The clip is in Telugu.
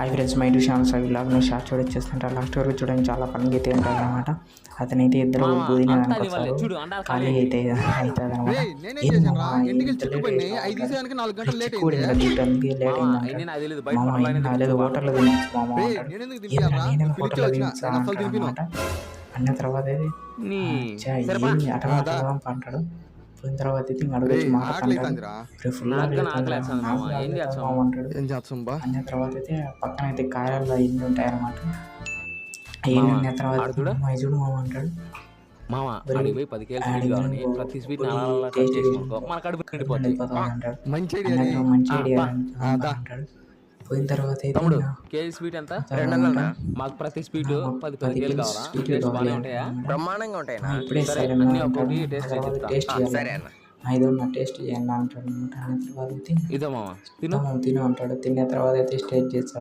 Hi friends, my to channel Savi లాగ్ నువ్వు షార్ట్ చూడొచ్చేస్తుంటారు. లాస్ట్ వరకు చూడడానికి చాలా పనికి అయితే ఉంటుంది అనమాట. అతనైతే ఇద్దరు బూదిని అనుకొస్తారు, ఖాళీ అయితే అవుతుంది అనమాట. లేదు హోటల్లో తినచ్చు మామ నేను హోటల్లో తినచ్చా అనమాట. అన్న తర్వాత అంటాడు. పోయిన తర్వాత అయితే ఇంక అడుగుచ్చి మాట్లాడతాడు. ఫుల్ అన్న తర్వాత అయితే పక్కన అయితే కాయల్లో ఇన్ని ఉంటాయి అనమాట. అన్న తర్వాత చూడు మామ అంటాడు, మంచి ఐడియా అంటాడు. పోయిన తర్వాత అయితే కేజీ స్వీట్ ఎంత? మాకు ప్రతి స్వీట్ 10 బాగానే ఉంటాయా? బ్రహ్మాండంగా ఉంటాయి. ఇప్పుడే టేస్ట్ చేయండి అంటాడు. ఇదో మామ తిను అంటాడు. తిన్న తర్వాత అయితే టేస్ట్ చేస్తాడు.